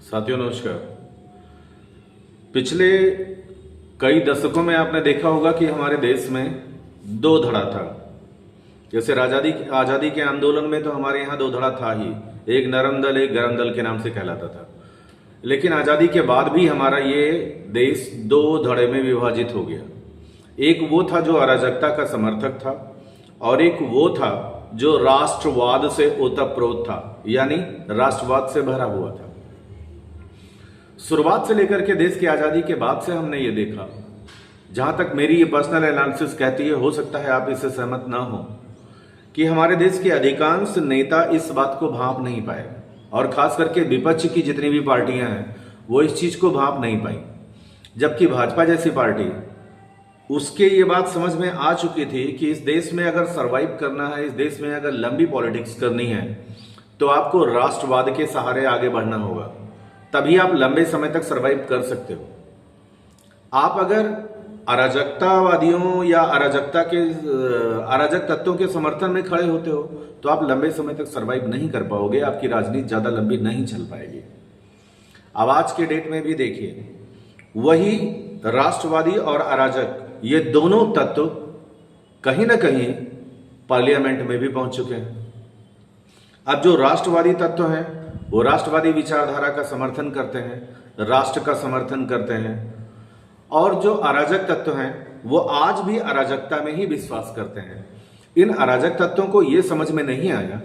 साथियों नमस्कार। पिछले कई दशकों में आपने देखा होगा कि हमारे देश में दो धड़ा था। जैसे आजादी के आंदोलन में तो हमारे यहाँ दो धड़ा था ही, एक नरम दल एक गरम दल के नाम से कहलाता था। लेकिन आजादी के बाद भी हमारा ये देश दो धड़े में विभाजित हो गया। एक वो था जो अराजकता का समर्थक था और एक वो था जो राष्ट्रवाद से ओतप्रोत था, यानी राष्ट्रवाद से भरा हुआ था। शुरुआत से लेकर के देश की आजादी के बाद से हमने ये देखा, जहां तक मेरी ये पर्सनल एनालिसिस कहती है, हो सकता है आप इससे सहमत ना हो, कि हमारे देश के अधिकांश नेता इस बात को भांप नहीं पाए और खास करके विपक्ष की जितनी भी पार्टियां हैं वो इस चीज को भांप नहीं पाई। जबकि भाजपा जैसी पार्टी, उसके ये बात समझ में आ चुकी थी कि इस देश में अगर सरवाइव करना है, इस देश में अगर लंबी पॉलिटिक्स करनी है तो आपको राष्ट्रवाद के सहारे आगे बढ़ना होगा, तभी आप लंबे समय तक सरवाइव कर सकते हो। आप अगर अराजकतावादियों या अराजक तत्वों के समर्थन में खड़े होते हो तो आप लंबे समय तक सरवाइव नहीं कर पाओगे, आपकी राजनीति ज्यादा लंबी नहीं चल पाएगी। अब आज के डेट में भी देखिए, वही राष्ट्रवादी और अराजक, ये दोनों तत्व कहीं ना कहीं पार्लियामेंट में भी पहुंच चुके हैं। अब जो राष्ट्रवादी तत्व हैं वो राष्ट्रवादी विचारधारा का समर्थन करते हैं, राष्ट्र का समर्थन करते हैं, और जो अराजक तत्व हैं वो आज भी अराजकता में ही विश्वास करते हैं। इन अराजक तत्वों को ये समझ में नहीं आया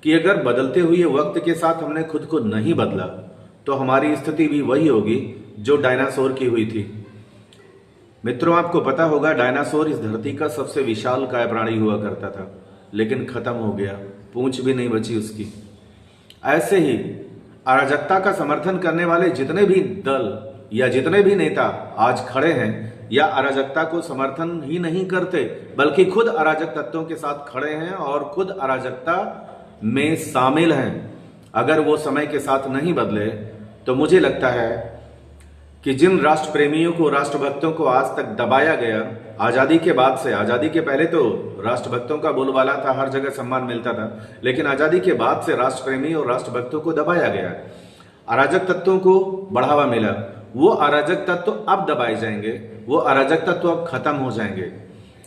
कि अगर बदलते हुए वक्त के साथ हमने खुद को नहीं बदला तो हमारी स्थिति भी वही होगी जो डायनासोर की हुई थी। मित्रों, आपको पता होगा डायनासोर इस धरती का सबसे विशाल काय प्राणी हुआ करता था, लेकिन खत्म हो गया, पूंछ भी नहीं बची उसकी। ऐसे ही अराजकता का समर्थन करने वाले जितने भी दल या जितने भी नेता आज खड़े हैं या अराजकता को समर्थन ही नहीं करते बल्कि खुद अराजक तत्वों के साथ खड़े हैं और खुद अराजकता में शामिल हैं, अगर वो समय के साथ नहीं बदले तो मुझे लगता है कि जिन राष्ट्र प्रेमियों को, राष्ट्रभक्तों को आज तक दबाया गया आजादी के बाद से, आजादी के पहले तो राष्ट्रभक्तों का बोलबाला था, हर जगह सम्मान मिलता था, लेकिन आजादी के बाद से राष्ट्र प्रेमी और राष्ट्रभक्तों को दबाया गया, अराजक तत्वों को बढ़ावा मिला। वो अराजक तत्व अब दबाए जाएंगे, वो अराजक तत्व अब खत्म हो जाएंगे।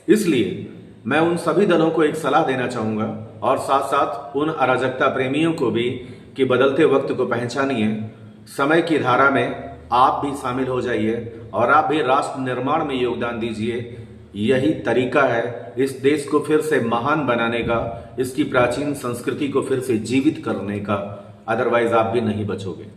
इसलिए मैं उन सभी दलों को एक सलाह देना चाहूंगा और साथ साथ उन अराजकता प्रेमियों को भी कि बदलते वक्त को पहचानिए, समय की धारा में आप भी शामिल हो जाइए और आप भी राष्ट्र निर्माण में योगदान दीजिए। यही तरीका है इस देश को फिर से महान बनाने का, इसकी प्राचीन संस्कृति को फिर से जीवित करने का, अदरवाइज आप भी नहीं बचोगे।